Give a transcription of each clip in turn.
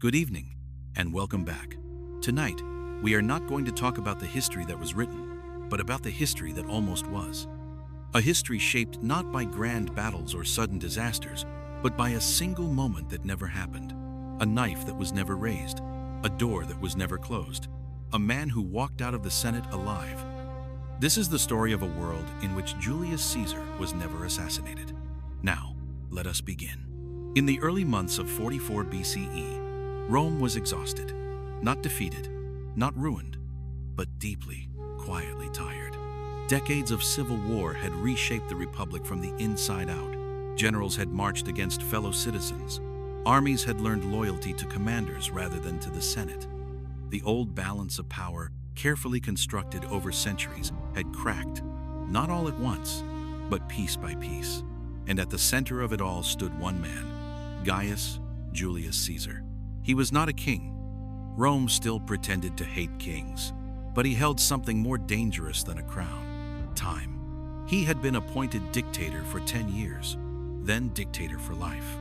Good evening, and welcome back. Tonight, we are not going to talk about the history that was written, but about the history that almost was. A history shaped not by grand battles or sudden disasters, but by a single moment that never happened. A knife that was never raised, a door that was never closed, a man who walked out of the Senate alive. This is the story of a world in which Julius Caesar was never assassinated. Now, let us begin. In the early months of 44 BCE, Rome was exhausted, not defeated, not ruined, but deeply, quietly tired. Decades of civil war had reshaped the republic from the inside out. Generals had marched against fellow citizens. Armies had learned loyalty to commanders rather than to the Senate. The old balance of power, carefully constructed over centuries, had cracked, not all at once, but piece by piece. And at the center of it all stood one man, Gaius Julius Caesar. He was not a king. Rome still pretended to hate kings, but he held something more dangerous than a crown: time. He had been appointed dictator for 10 years, then dictator for life.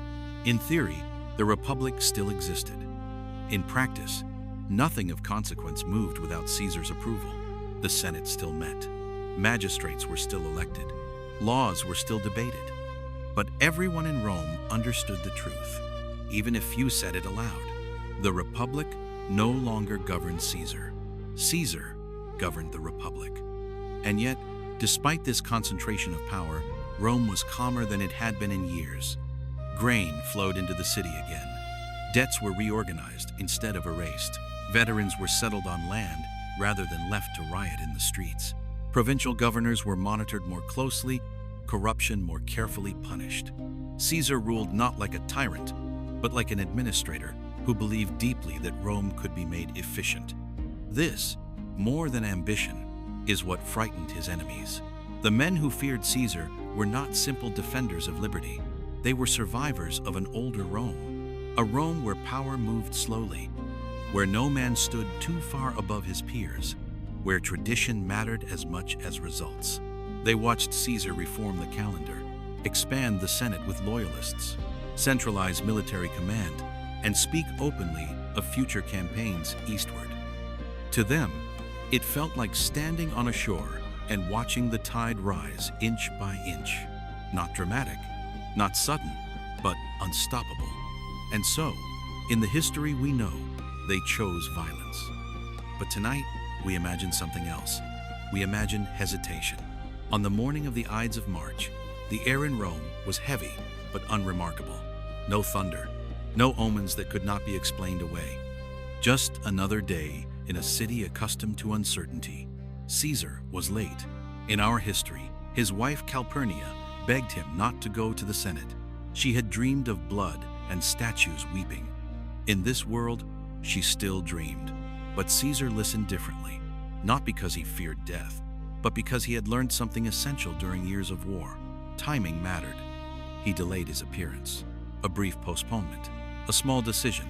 In theory, the republic still existed. In practice, nothing of consequence moved without Caesar's approval. The Senate still met. Magistrates were still elected. Laws were still debated. But everyone in Rome understood the truth, even if few said it aloud. The republic no longer governed Caesar. Caesar governed the republic. And yet, despite this concentration of power, Rome was calmer than it had been in years. Grain flowed into the city again. Debts were reorganized instead of erased. Veterans were settled on land rather than left to riot in the streets. Provincial governors were monitored more closely, corruption more carefully punished. Caesar ruled not like a tyrant, but like an administrator who believed deeply that Rome could be made efficient. This, more than ambition, is what frightened his enemies. The men who feared Caesar were not simple defenders of liberty. They were survivors of an older Rome, a Rome where power moved slowly, where no man stood too far above his peers, where tradition mattered as much as results. They watched Caesar reform the calendar, expand the Senate with loyalists, centralize military command, and speak openly of future campaigns eastward. To them, it felt like standing on a shore and watching the tide rise inch by inch. Not dramatic, not sudden, but unstoppable. And so, in the history we know, they chose violence. But tonight, we imagine something else. We imagine hesitation. On the morning of the Ides of March, the air in Rome was heavy but unremarkable. No thunder, no omens that could not be explained away. Just another day in a city accustomed to uncertainty. Caesar was late. In our history, his wife Calpurnia begged him not to go to the Senate. She had dreamed of blood and statues weeping. In this world, she still dreamed. But Caesar listened differently, not because he feared death, but because he had learned something essential during years of war. Timing mattered. He delayed his appearance. A brief postponement, a small decision,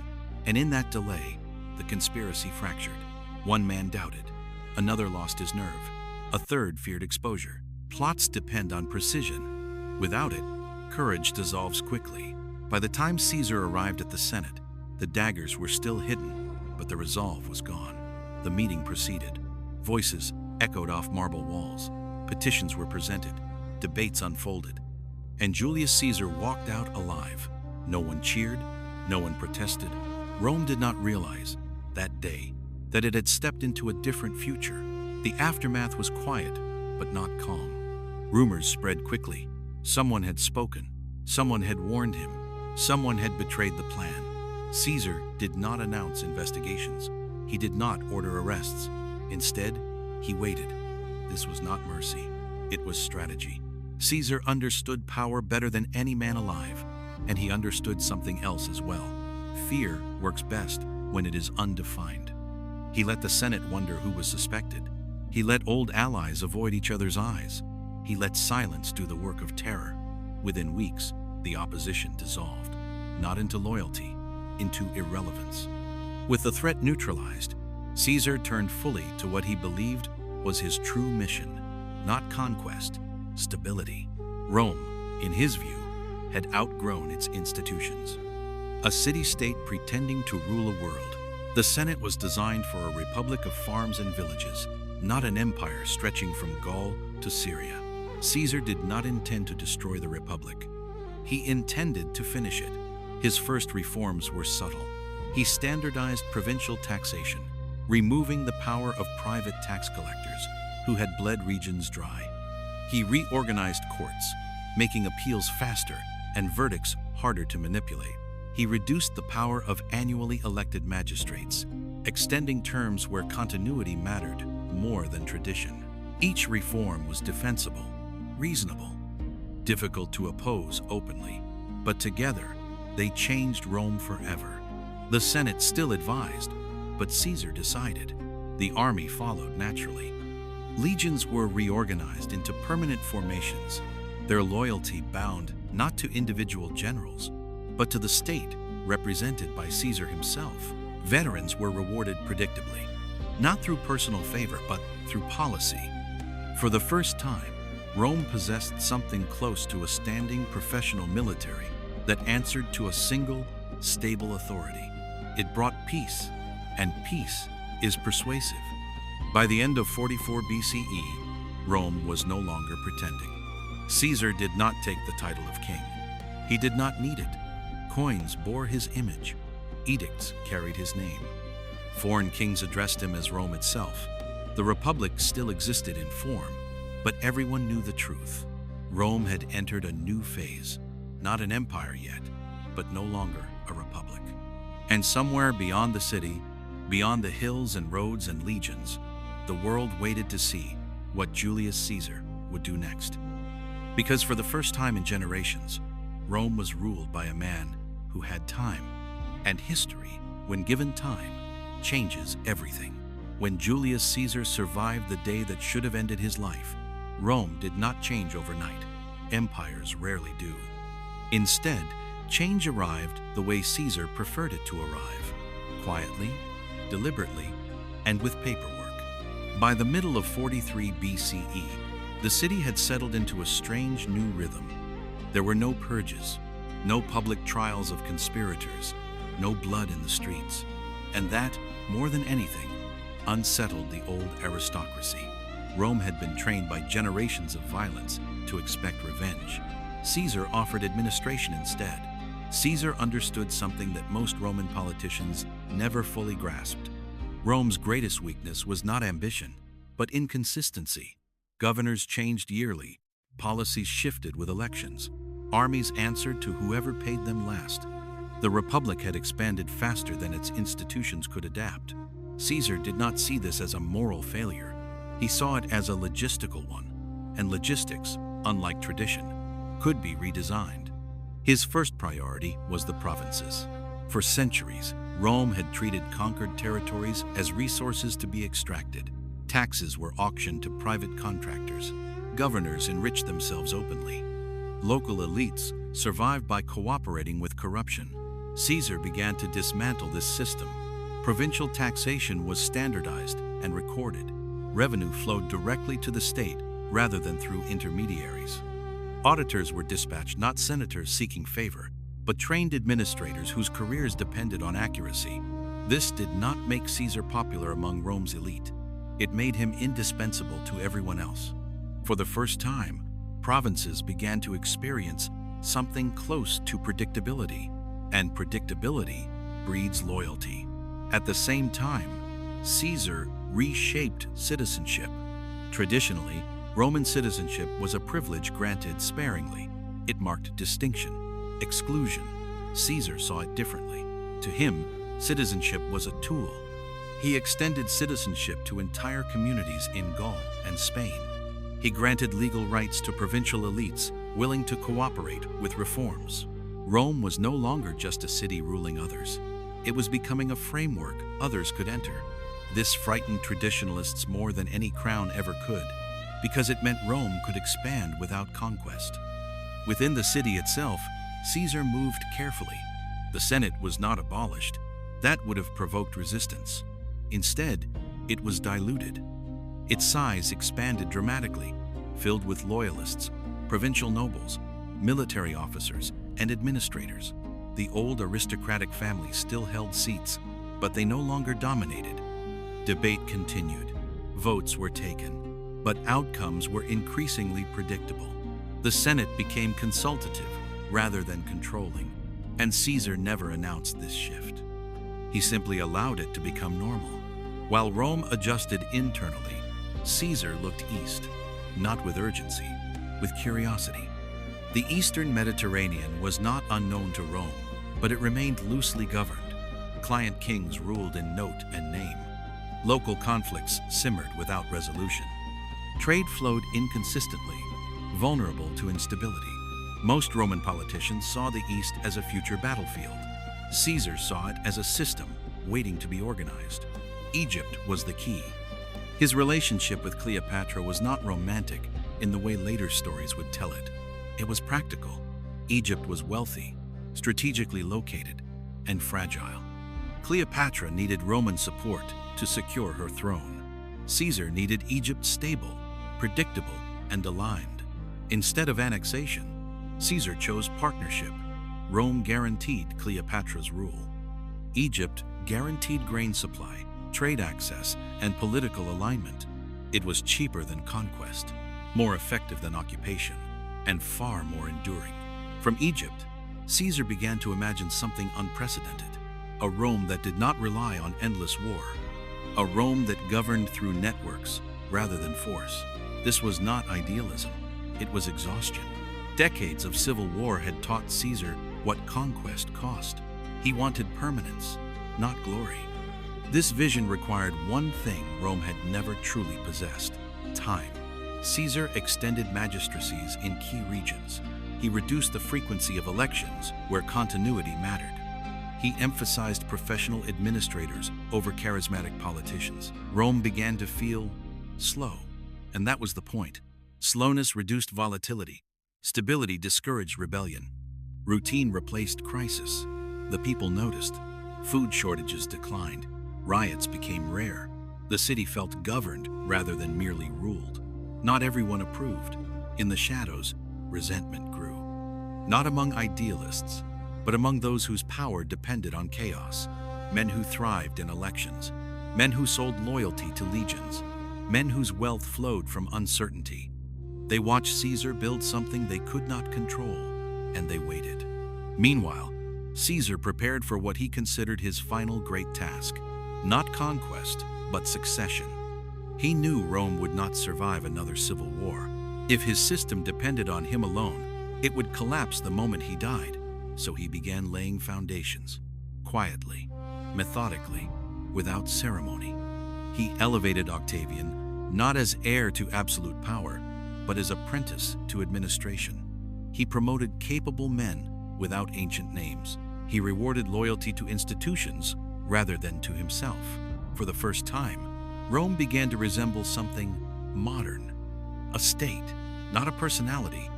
and in that delay, the conspiracy fractured. One man doubted, another lost his nerve, a third feared exposure. Plots depend on precision. Without it, courage dissolves quickly. By the time Caesar arrived at the Senate, the daggers were still hidden, but the resolve was gone. The meeting proceeded. Voices echoed off marble walls. Petitions were presented. Debates unfolded. And Julius Caesar walked out alive. No one cheered. No one protested. Rome did not realize, that day, that it had stepped into a different future. The aftermath was quiet, but not calm. Rumors spread quickly. Someone had spoken. Someone had warned him. Someone had betrayed the plan. Caesar did not announce investigations. He did not order arrests. Instead, he waited. This was not mercy. It was strategy. Caesar understood power better than any man alive, and he understood something else as well. Fear works best when it is undefined. He let the Senate wonder who was suspected. He let old allies avoid each other's eyes. He let silence do the work of terror. Within weeks, the opposition dissolved, not into loyalty, into irrelevance. With the threat neutralized, Caesar turned fully to what he believed was his true mission, not conquest, stability. Rome, in his view, had outgrown its institutions. a city-state pretending to rule a world. The Senate was designed for a republic of farms and villages, not an empire stretching from Gaul to Syria. Caesar did not intend to destroy the republic. He intended to finish it. His first reforms were subtle. He standardized provincial taxation, removing the power of private tax collectors who had bled regions dry. He reorganized courts, making appeals faster and verdicts harder to manipulate. He reduced the power of annually elected magistrates, extending terms where continuity mattered more than tradition. Each reform was defensible, reasonable, difficult to oppose openly, but together they changed Rome forever. The Senate still advised, but Caesar decided. The army followed naturally. Legions were reorganized into permanent formations, their loyalty bound not to individual generals, but to the state represented by Caesar himself. Veterans were rewarded predictably, not through personal favor, but through policy. For the first time, Rome possessed something close to a standing professional military that answered to a single, stable authority. It brought peace, and peace is persuasive. By the end of 44 BCE, Rome was no longer pretending. Caesar did not take the title of king. He did not need it. Coins bore his image. Edicts carried his name. Foreign kings addressed him as Rome itself. The republic still existed in form, but everyone knew the truth. Rome had entered a new phase, not an empire yet, but no longer a republic. And somewhere beyond the city, beyond the hills and roads and legions, the world waited to see what Julius Caesar would do next. Because for the first time in generations, Rome was ruled by a man who had time. And history, when given time, changes everything. When Julius Caesar survived the day that should have ended his life, Rome did not change overnight. Empires rarely do. Instead, change arrived the way Caesar preferred it to arrive: quietly, deliberately, and with paperwork. By the middle of 43 BCE, the city had settled into a strange new rhythm. There were no purges, no public trials of conspirators, no blood in the streets. And that, more than anything, unsettled the old aristocracy. Rome had been trained by generations of violence to expect revenge. Caesar offered administration instead. Caesar understood something that most Roman politicians never fully grasped. Rome's greatest weakness was not ambition, but inconsistency. Governors changed yearly, policies shifted with elections, armies answered to whoever paid them last. The Republic had expanded faster than its institutions could adapt. Caesar did not see this as a moral failure. He saw it as a logistical one, and logistics, unlike tradition, could be redesigned. His first priority was the provinces. For centuries, Rome had treated conquered territories as resources to be extracted. Taxes were auctioned to private contractors. Governors enriched themselves openly. Local elites survived by cooperating with corruption. Caesar began to dismantle this system. Provincial taxation was standardized and recorded. Revenue flowed directly to the state rather than through intermediaries. Auditors were dispatched, not senators seeking favor, but trained administrators whose careers depended on accuracy. This did not make Caesar popular among Rome's elite. It made him indispensable to everyone else. For the first time, provinces began to experience something close to predictability, and predictability breeds loyalty. At the same time, Caesar reshaped citizenship. Traditionally, Roman citizenship was a privilege granted sparingly. It marked distinction, exclusion. Caesar saw it differently. To him, citizenship was a tool. He extended citizenship to entire communities in Gaul and Spain. He granted legal rights to provincial elites willing to cooperate with reforms. Rome was no longer just a city ruling others. It was becoming a framework others could enter. This frightened traditionalists more than any crown ever could, because it meant Rome could expand without conquest. Within the city itself, Caesar moved carefully. The Senate was not abolished. That would have provoked resistance. Instead, it was diluted. Its size expanded dramatically, filled with loyalists, provincial nobles, military officers, and administrators. The old aristocratic families still held seats, but they no longer dominated. Debate continued. Votes were taken, but outcomes were increasingly predictable. The Senate became consultative rather than controlling, and Caesar never announced this shift. He simply allowed it to become normal. While Rome adjusted internally, Caesar looked east, not with urgency, with curiosity. The Eastern Mediterranean was not unknown to Rome, but it remained loosely governed. Client kings ruled in note and name. Local conflicts simmered without resolution. Trade flowed inconsistently, vulnerable to instability. Most Roman politicians saw the East as a future battlefield. Caesar saw it as a system waiting to be organized. Egypt was the key. His relationship with Cleopatra was not romantic in the way later stories would tell it. It was practical. Egypt was wealthy, strategically located, and fragile. Cleopatra needed Roman support to secure her throne. Caesar needed Egypt stable, predictable, and aligned. Instead of annexation, Caesar chose partnership. Rome guaranteed Cleopatra's rule. Egypt guaranteed grain supply, trade access, and political alignment. It was cheaper than conquest, more effective than occupation, and far more enduring. From Egypt, Caesar began to imagine something unprecedented, a Rome that did not rely on endless war, a Rome that governed through networks rather than force. This was not idealism, it was exhaustion. Decades of civil war had taught Caesar what conquest cost. He wanted permanence, not glory. This vision required one thing Rome had never truly possessed: time. Caesar extended magistracies in key regions. He reduced the frequency of elections where continuity mattered. He emphasized professional administrators over charismatic politicians. Rome began to feel slow, and that was the point. Slowness reduced volatility. Stability discouraged rebellion. Routine replaced crisis. The people noticed. Food shortages declined. Riots became rare. The city felt governed rather than merely ruled. Not everyone approved. In the shadows, resentment grew. Not among idealists, but among those whose power depended on chaos. Men who thrived in elections. Men who sold loyalty to legions. Men whose wealth flowed from uncertainty. They watched Caesar build something they could not control, and they waited. Meanwhile, Caesar prepared for what he considered his final great task. Not conquest, but succession. He knew Rome would not survive another civil war. If his system depended on him alone, it would collapse the moment he died. So he began laying foundations, quietly, methodically, without ceremony. He elevated Octavian, not as heir to absolute power, but as apprentice to administration. He promoted capable men without ancient names. He rewarded loyalty to institutions rather than to himself. For the first time, Rome began to resemble something modern, a state, not a personality.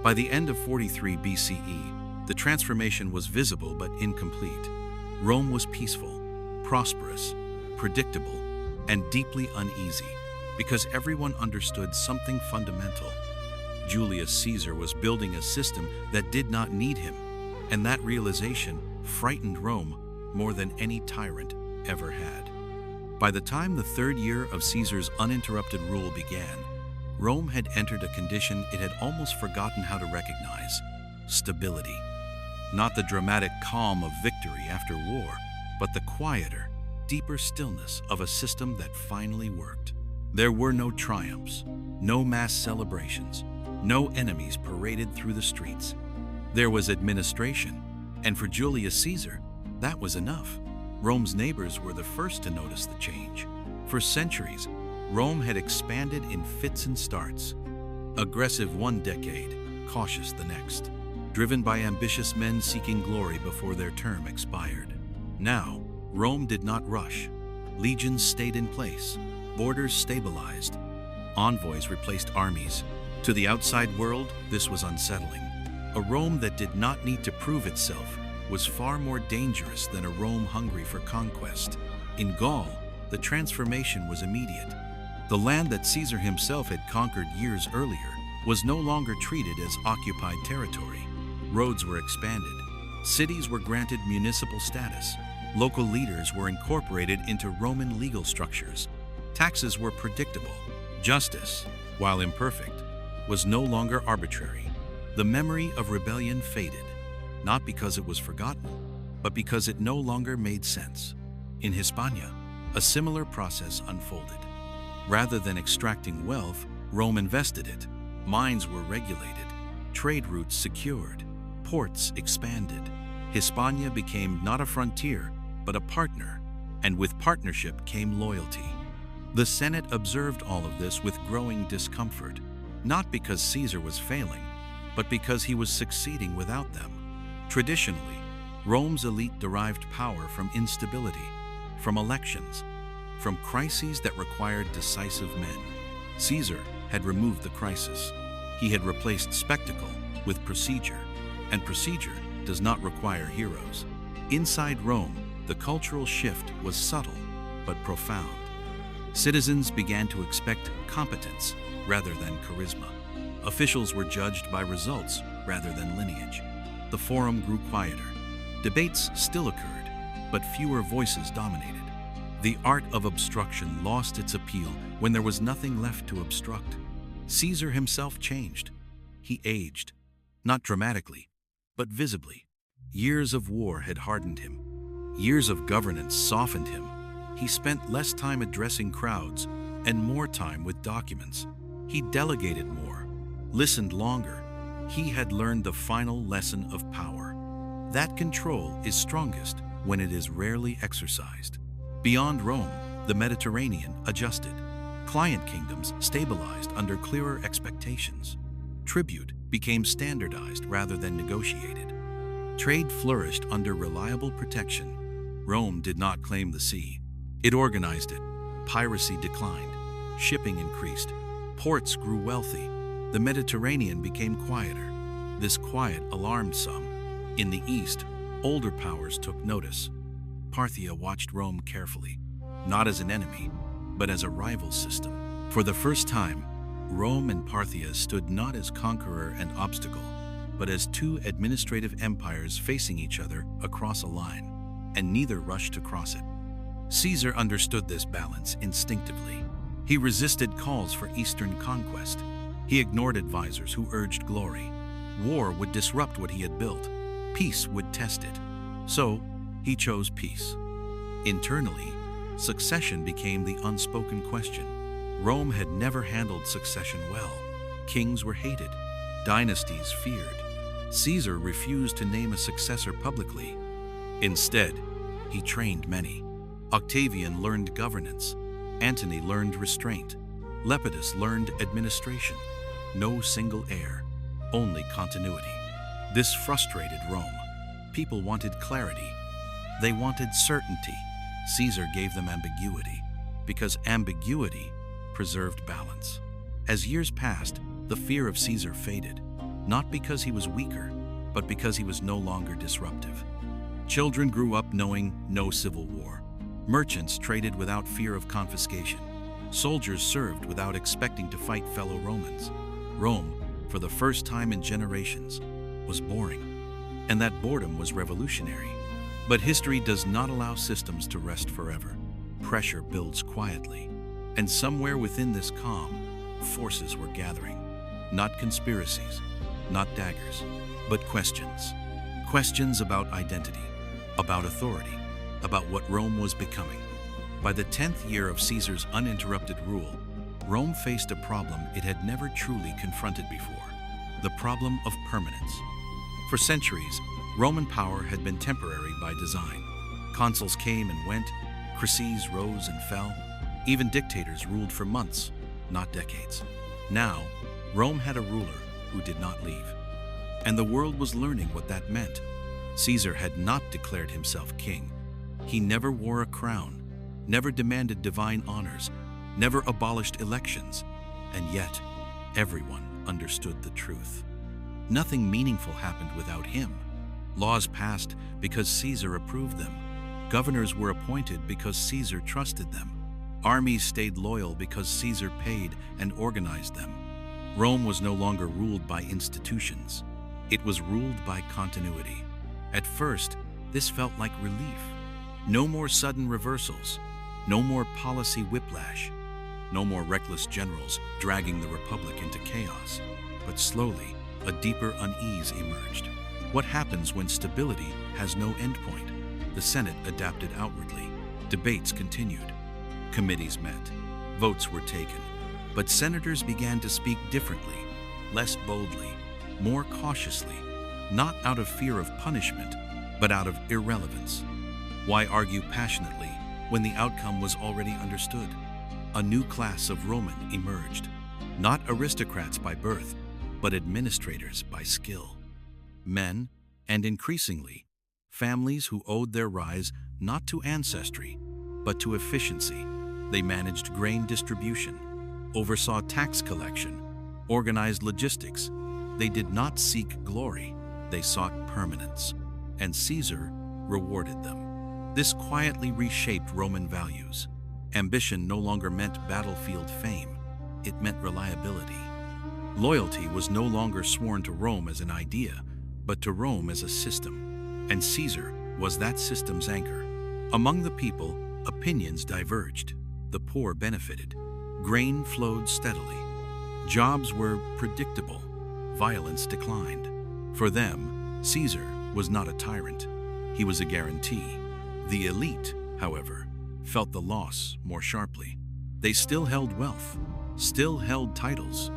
By the end of 43 BCE, the transformation was visible but incomplete. Rome was peaceful, prosperous, predictable, and deeply uneasy because everyone understood something fundamental. Julius Caesar was building a system that did not need him, and that realization frightened Rome more than any tyrant ever had. By the time the third year of Caesar's uninterrupted rule began, Rome had entered a condition it had almost forgotten how to recognize: stability. Not the dramatic calm of victory after war, but the quieter, deeper stillness of a system that finally worked. There were no triumphs, no mass celebrations, no enemies paraded through the streets. There was administration, and for Julius Caesar, that was enough. Rome's neighbors were the first to notice the change. For centuries, Rome had expanded in fits and starts. Aggressive one decade, cautious the next, driven by ambitious men seeking glory before their term expired. Now, Rome did not rush. Legions stayed in place, borders stabilized, envoys replaced armies. To the outside world, this was unsettling. A Rome that did not need to prove itself was far more dangerous than a Rome hungry for conquest. In Gaul, the transformation was immediate. The land that Caesar himself had conquered years earlier was no longer treated as occupied territory. Roads were expanded, Cities were granted municipal status. Local leaders were incorporated into Roman legal structures. Taxes were predictable. Justice, while imperfect, was no longer arbitrary. The memory of rebellion faded, not because it was forgotten, but because it no longer made sense. In Hispania, a similar process unfolded. Rather than extracting wealth, Rome invested it. Mines were regulated, trade routes secured, ports expanded. Hispania became not a frontier, but a partner, and with partnership came loyalty. The Senate observed all of this with growing discomfort, not because Caesar was failing, but because he was succeeding without them. Traditionally, Rome's elite derived power from instability, from elections, from crises that required decisive men. Caesar had removed the crisis. He had replaced spectacle with procedure, and procedure does not require heroes. Inside Rome, the cultural shift was subtle but profound. Citizens began to expect competence rather than charisma. Officials were judged by results rather than lineage. The forum grew quieter. Debates still occurred, but fewer voices dominated. The art of obstruction lost its appeal when there was nothing left to obstruct. Caesar himself changed. He aged, not dramatically, but visibly. Years of war had hardened him. Years of governance softened him. He spent less time addressing crowds and more time with documents. He delegated more, listened longer. He had learned the final lesson of power. That control is strongest when it is rarely exercised. Beyond Rome, the Mediterranean adjusted. Client kingdoms stabilized under clearer expectations. Tribute became standardized rather than negotiated. Trade flourished under reliable protection. Rome did not claim the sea. It organized it. Piracy declined. Shipping increased. Ports grew wealthy. The Mediterranean became quieter. This quiet alarmed some. In the east, older powers took notice. Parthia watched Rome carefully, not as an enemy, but as a rival system. For the first time, Rome and Parthia stood not as conqueror and obstacle, but as two administrative empires facing each other across a line, and neither rushed to cross it. Caesar understood this balance instinctively. He resisted calls for eastern conquest. He ignored advisors who urged glory. War would disrupt what he had built. Peace would test it. So, he chose peace. Internally, succession became the unspoken question. Rome had never handled succession well. Kings were hated. Dynasties feared. Caesar refused to name a successor publicly. Instead, he trained many. Octavian learned governance. Antony learned restraint. Lepidus learned administration. No single heir, only continuity. This frustrated Rome. People wanted clarity. They wanted certainty. Caesar gave them ambiguity, because ambiguity preserved balance. As years passed, the fear of Caesar faded, not because he was weaker, but because he was no longer disruptive. Children grew up knowing no civil war. Merchants traded without fear of confiscation. Soldiers served without expecting to fight fellow Romans. Rome, for the first time in generations, was boring, and that boredom was revolutionary. But history does not allow systems to rest forever. Pressure builds quietly, and somewhere within this calm, forces were gathering. Not conspiracies, not daggers, but questions. Questions about identity, about authority, about what Rome was becoming. By the 10th year of Caesar's uninterrupted rule, Rome faced a problem it had never truly confronted before: the problem of permanence. For centuries, Roman power had been temporary by design. Consuls came and went, crises rose and fell. Even dictators ruled for months, not decades. Now, Rome had a ruler who did not leave. And the world was learning what that meant. Caesar had not declared himself king. He never wore a crown, never demanded divine honors, never abolished elections, and yet everyone understood the truth. Nothing meaningful happened without him. Laws passed because Caesar approved them. Governors were appointed because Caesar trusted them. Armies stayed loyal because Caesar paid and organized them. Rome was no longer ruled by institutions. It was ruled by continuity. At first, this felt like relief. No more sudden reversals, no more policy whiplash, no more reckless generals dragging the Republic into chaos. But slowly, a deeper unease emerged. What happens when stability has no endpoint? The Senate adapted outwardly. Debates continued. Committees met. Votes were taken. But senators began to speak differently, less boldly, more cautiously, not out of fear of punishment, but out of irrelevance. Why argue passionately when the outcome was already understood? A new class of Roman emerged, not aristocrats by birth, but administrators by skill. Men, and increasingly, families who owed their rise not to ancestry, but to efficiency. They managed grain distribution, oversaw tax collection, organized logistics. They did not seek glory, they sought permanence, and Caesar rewarded them. This quietly reshaped Roman values. Ambition no longer meant battlefield fame, it meant reliability. Loyalty was no longer sworn to Rome as an idea, but to Rome as a system, and Caesar was that system's anchor. Among the people, opinions diverged. The poor benefited. Grain flowed steadily. Jobs were predictable. Violence declined. For them, Caesar was not a tyrant. He was a guarantee. The elite, however, felt the loss more sharply. They still held wealth, still held titles,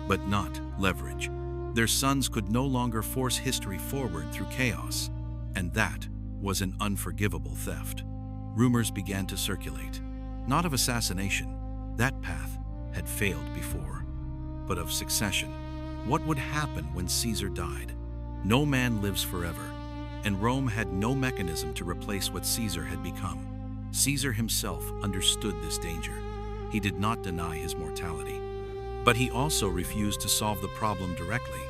but not leverage. Their sons could no longer force history forward through chaos, and that was an unforgivable theft. Rumors began to circulate, not of assassination, that path had failed before, but of succession. What would happen when Caesar died? No man lives forever, and Rome had no mechanism to replace what Caesar had become. Caesar himself understood this danger. He did not deny his mortality. But he also refused to solve the problem directly.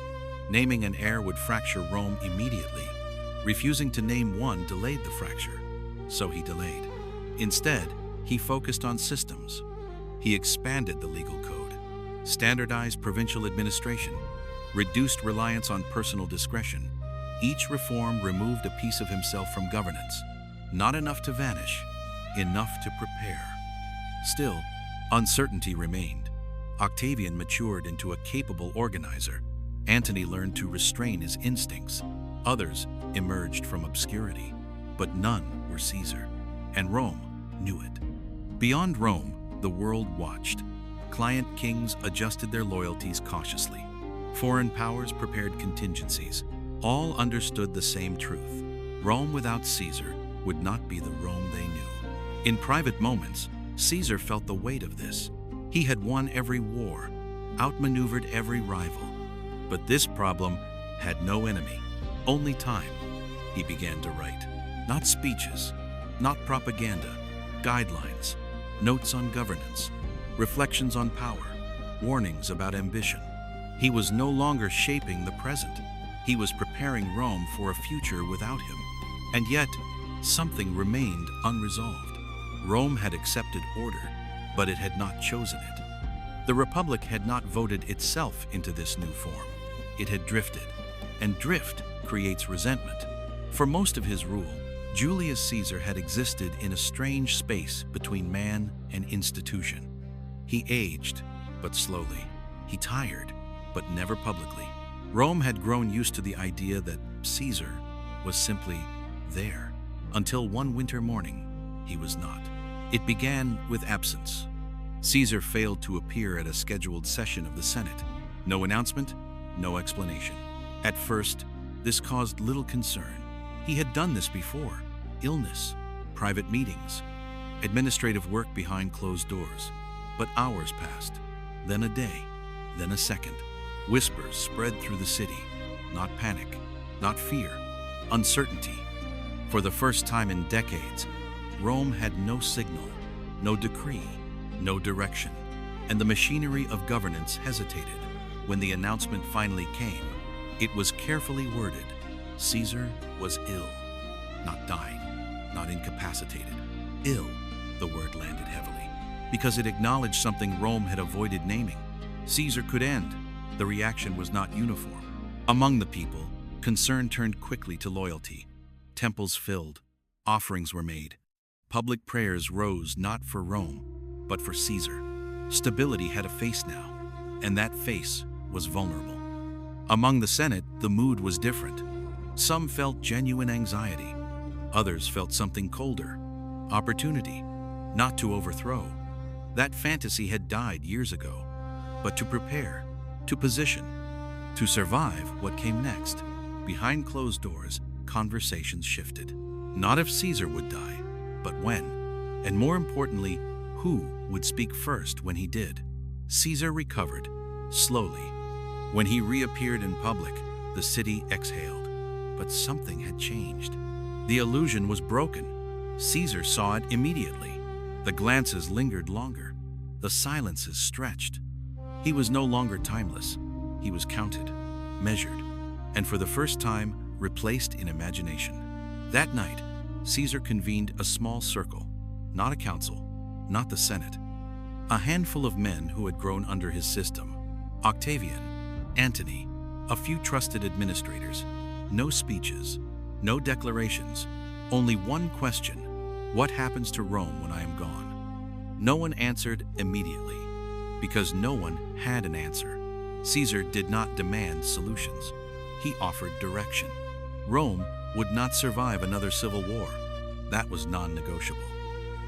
Naming an heir would fracture Rome immediately. Refusing to name one delayed the fracture, so he delayed. Instead, he focused on systems. He expanded the legal code, standardized provincial administration, reduced reliance on personal discretion. Each reform removed a piece of himself from governance, not enough to vanish, enough to prepare. Still, uncertainty remained. Octavian matured into a capable organizer. Antony learned to restrain his instincts. Others emerged from obscurity, but none were Caesar, and Rome knew it. Beyond Rome, the world watched. Client kings adjusted their loyalties cautiously. Foreign powers prepared contingencies. All understood the same truth. Rome without Caesar would not be the Rome they knew. In private moments, Caesar felt the weight of this. He had won every war, outmaneuvered every rival. But this problem had no enemy, only time. He began to write. Not speeches, not propaganda, guidelines, notes on governance, reflections on power, warnings about ambition. He was no longer shaping the present. He was preparing Rome for a future without him. And yet, something remained unresolved. Rome had accepted order, but it had not chosen it. The Republic had not voted itself into this new form. It had drifted, and drift creates resentment. For most of his rule, Julius Caesar had existed in a strange space between man and institution. He aged, but slowly. He tired, but never publicly. Rome had grown used to the idea that Caesar was simply there, until one winter morning, he was not. It began with absence. Caesar failed to appear at a scheduled session of the Senate. No announcement, no explanation. At first, this caused little concern. He had done this before. Illness, private meetings, administrative work behind closed doors. But hours passed, then a day, then a second. Whispers spread through the city. Not panic, not fear, uncertainty. For the first time in decades, Rome had no signal, no decree, no direction, and the machinery of governance hesitated. When the announcement finally came, it was carefully worded. Caesar was ill, not dying, not incapacitated. Ill, the word landed heavily, because it acknowledged something Rome had avoided naming. Caesar could end. The reaction was not uniform. Among the people, Concern turned quickly to loyalty. Temples filled, offerings were made. Public prayers rose not for Rome, but for Caesar. Stability had a face now, and that face was vulnerable. Among the Senate, the mood was different. Some felt genuine anxiety. Others felt something colder, opportunity, not to overthrow. That fantasy had died years ago, but to prepare, to position, to survive what came next. Behind closed doors, conversations shifted. Not if Caesar would die, but when. And more importantly, who would speak first when he did. Caesar recovered, slowly. When he reappeared in public, the city exhaled. But something had changed. The illusion was broken. Caesar saw it immediately. The glances lingered longer. The silences stretched. He was no longer timeless. He was counted, measured, and for the first time, replaced in imagination. That night, Caesar convened a small circle, not a council, not the Senate. A handful of men who had grown under his system. Octavian, Antony, a few trusted administrators. No speeches, no declarations, only one question: what happens to Rome when I am gone? No one answered immediately, because no one had an answer. Caesar did not demand solutions. He offered direction. Rome would not survive another civil war. That was non-negotiable.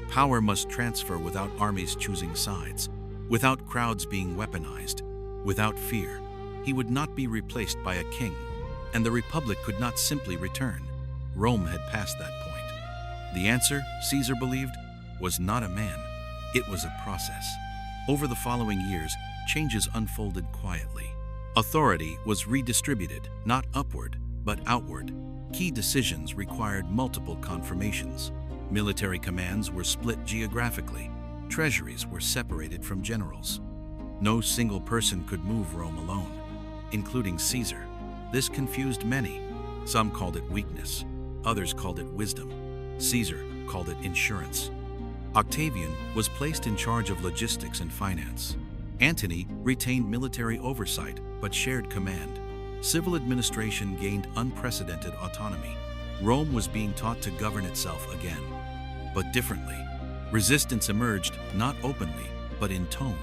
Power must transfer without armies choosing sides, without crowds being weaponized, without fear. He would not be replaced by a king, and the Republic could not simply return. Rome had passed that point. The answer, Caesar believed, was not a man. It was a process. Over the following years, changes unfolded quietly. Authority was redistributed, not upward, but outward. Key decisions required multiple confirmations. Military commands were split geographically. Treasuries were separated from generals. No single person could move Rome alone, including Caesar. This confused many. Some called it weakness. Others called it wisdom. Caesar called it insurance. Octavian was placed in charge of logistics and finance. Antony retained military oversight but shared command. Civil administration gained unprecedented autonomy. Rome was being taught to govern itself again, but differently. Resistance emerged not openly, but in tone.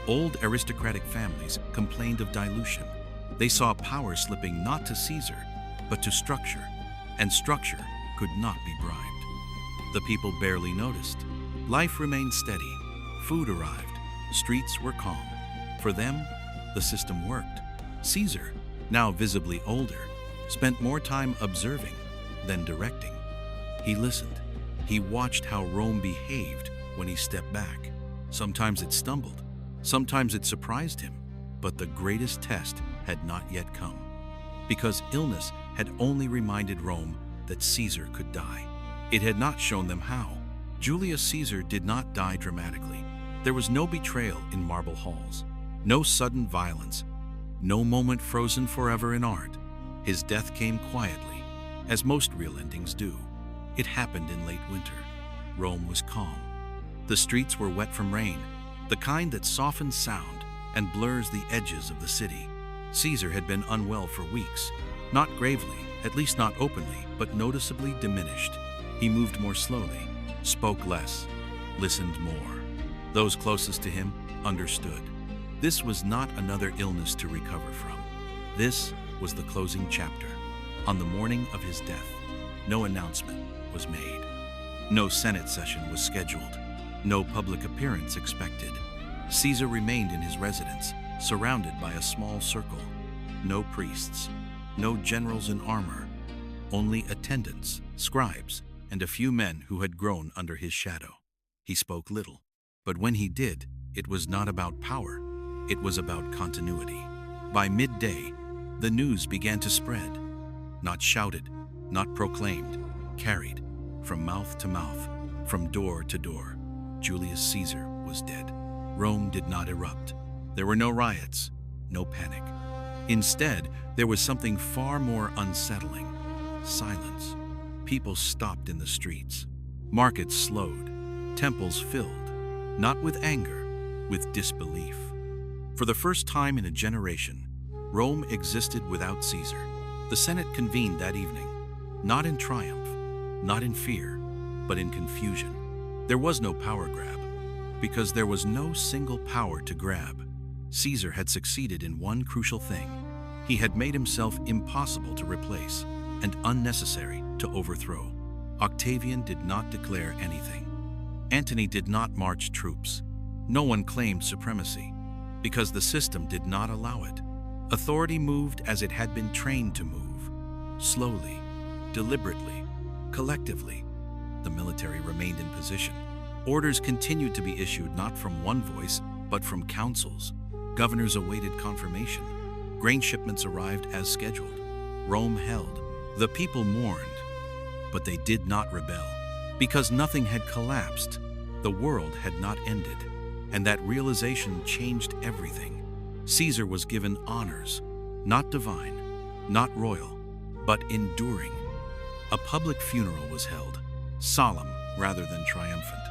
Old aristocratic families complained of dilution. They saw power slipping not to Caesar, but to structure, and structure could not be bribed. The people barely noticed. Life remained steady. Food arrived. Streets were calm. For them, the system worked. Caesar, now visibly older, spent more time observing than directing. He listened. He watched how Rome behaved when he stepped back. Sometimes it stumbled. Sometimes it surprised him. But the greatest test had not yet come. Because illness had only reminded Rome that Caesar could die. It had not shown them how. Julius Caesar did not die dramatically. There was no betrayal in marble halls, no sudden violence, no moment frozen forever in art. His death came quietly, as most real endings do. It happened in late winter. Rome was calm. The streets were wet from rain, the kind that softens sound and blurs the edges of the city. Caesar had been unwell for weeks, not gravely, at least not openly, but noticeably diminished. He moved more slowly, spoke less, listened more. Those closest to him understood. This was not another illness to recover from. This was the closing chapter. On the morning of his death, no announcement was made. No Senate session was scheduled. No public appearance expected. Caesar remained in his residence, surrounded by a small circle. No priests, no generals in armor, only attendants, scribes, and a few men who had grown under his shadow. He spoke little, but when he did, it was not about power, it was about continuity. By midday, the news began to spread. Not shouted, not proclaimed, carried, from mouth to mouth, from door to door. Julius Caesar was dead. Rome did not erupt. There were no riots, no panic. Instead, there was something far more unsettling: silence. People stopped in the streets. Markets slowed. Temples filled, not with anger, with disbelief. For the first time in a generation, Rome existed without Caesar. The Senate convened that evening, not in triumph, not in fear, but in confusion. There was no power grab, because there was no single power to grab. Caesar had succeeded in one crucial thing. He had made himself impossible to replace and unnecessary to overthrow. Octavian did not declare anything. Antony did not march troops. No one claimed supremacy, because the system did not allow it. Authority moved as it had been trained to move. Slowly, deliberately, collectively, the military remained in position. Orders continued to be issued not from one voice, but from councils. Governors awaited confirmation. Grain shipments arrived as scheduled. Rome held. The people mourned, but they did not rebel, because nothing had collapsed. The world had not ended, and that realization changed everything. Caesar was given honors, not divine, not royal, but enduring. A public funeral was held, solemn rather than triumphant.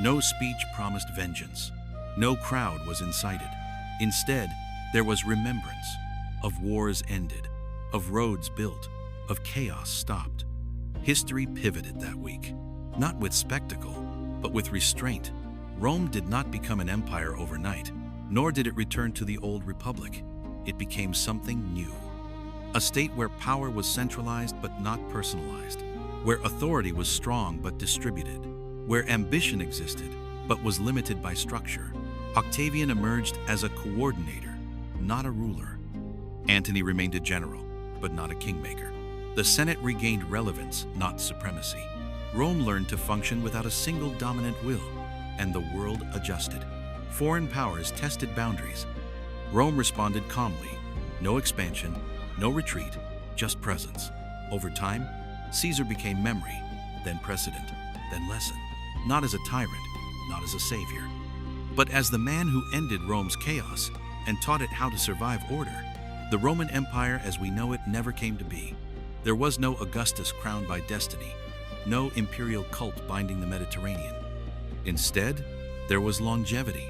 No speech promised vengeance. No crowd was incited. Instead, there was remembrance of wars ended, of roads built, of chaos stopped. History pivoted that week, not with spectacle, but with restraint. Rome did not become an empire overnight, nor did it return to the old republic. It became something new. A state where power was centralized but not personalized, where authority was strong but distributed, where ambition existed but was limited by structure. Octavian emerged as a coordinator, not a ruler. Antony remained a general, but not a kingmaker. The Senate regained relevance, not supremacy. Rome learned to function without a single dominant will, and the world adjusted. Foreign powers tested boundaries. Rome responded calmly. No expansion, no retreat, just presence. Over time, Caesar became memory, then precedent, then lesson. Not as a tyrant, not as a savior, but as the man who ended Rome's chaos and taught it how to survive order. The Roman Empire as we know it never came to be. There was no Augustus crowned by destiny, no imperial cult binding the Mediterranean. Instead, there was longevity,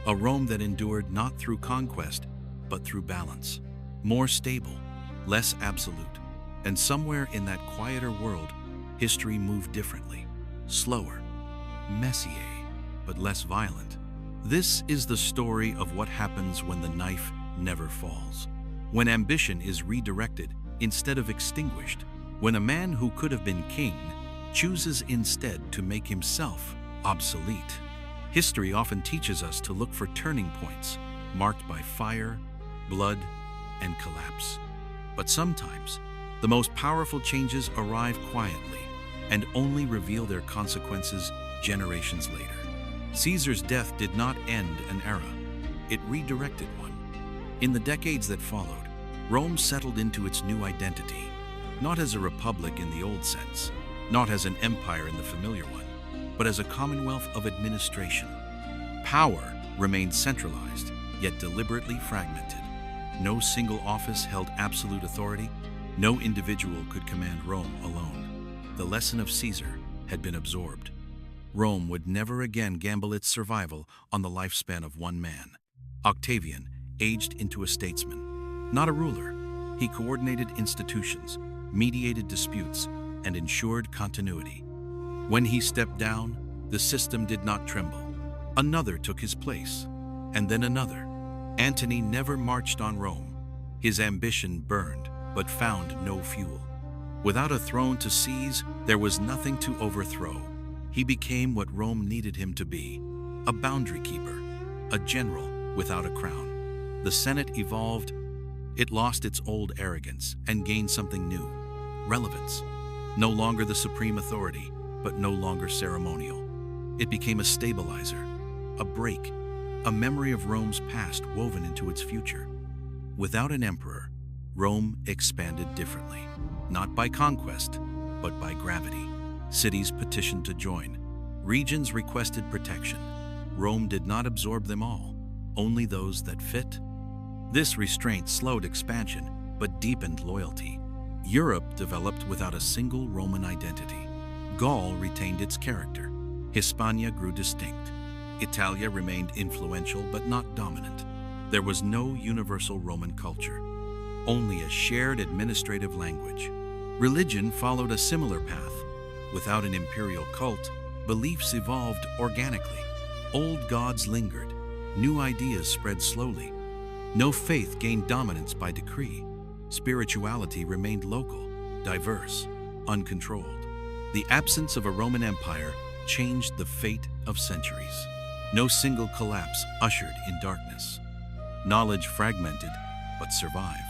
a Rome that endured not through conquest, but through balance. More stable, less absolute, and somewhere in that quieter world, history moved differently, slower, messier, but less violent. This is the story of what happens when the knife never falls, when ambition is redirected instead of extinguished, when a man who could have been king chooses instead to make himself obsolete. History often teaches us to look for turning points marked by fire, blood, and collapse. But sometimes, the most powerful changes arrive quietly and only reveal their consequences generations later. Caesar's death did not end an era, it redirected one. In the decades that followed, Rome settled into its new identity, not as a republic in the old sense, not as an empire in the familiar one, but as a commonwealth of administration. Power remained centralized, yet deliberately fragmented. No single office held absolute authority. No individual could command Rome alone. The lesson of Caesar had been absorbed. Rome would never again gamble its survival on the lifespan of one man. Octavian aged into a statesman, not a ruler. He coordinated institutions, mediated disputes, and ensured continuity. When he stepped down, the system did not tremble. Another took his place, and then another. Antony never marched on Rome. His ambition burned, but found no fuel. Without a throne to seize, there was nothing to overthrow. He became what Rome needed him to be, a boundary keeper, a general without a crown. The Senate evolved. It lost its old arrogance and gained something new, relevance. No longer the supreme authority, but no longer ceremonial. It became a stabilizer, a break, a memory of Rome's past woven into its future. Without an emperor, Rome expanded differently, not by conquest, but by gravity. Cities petitioned to join. Regions requested protection. Rome did not absorb them all, only those that fit. This restraint slowed expansion, but deepened loyalty. Europe developed without a single Roman identity. Gaul retained its character. Hispania grew distinct. Italia remained influential but not dominant. There was no universal Roman culture, only a shared administrative language. Religion followed a similar path. Without an imperial cult, beliefs evolved organically. Old gods lingered, new ideas spread slowly. No faith gained dominance by decree. Spirituality remained local, diverse, uncontrolled. The absence of a Roman Empire changed the fate of centuries. No single collapse ushered in darkness. Knowledge fragmented, but survived.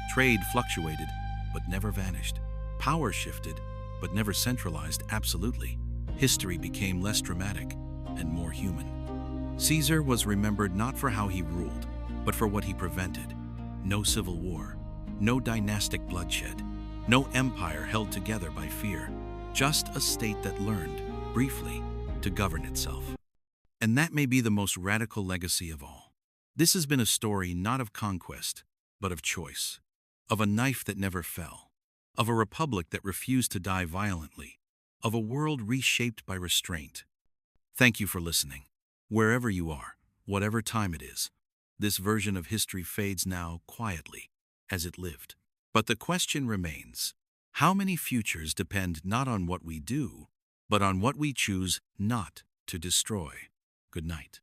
Trade fluctuated, but never vanished. Power shifted, but never centralized absolutely. History became less dramatic and more human. Caesar was remembered not for how he ruled, but for what he prevented. No civil war, no dynastic bloodshed, no empire held together by fear, just a state that learned, briefly, to govern itself. And that may be the most radical legacy of all. This has been a story not of conquest, but of choice, of a knife that never fell, of a republic that refused to die violently, of a world reshaped by restraint. Thank you for listening. Wherever you are, whatever time it is, this version of history fades now quietly, as it lived. But the question remains, how many futures depend not on what we do, but on what we choose not to destroy? Good night.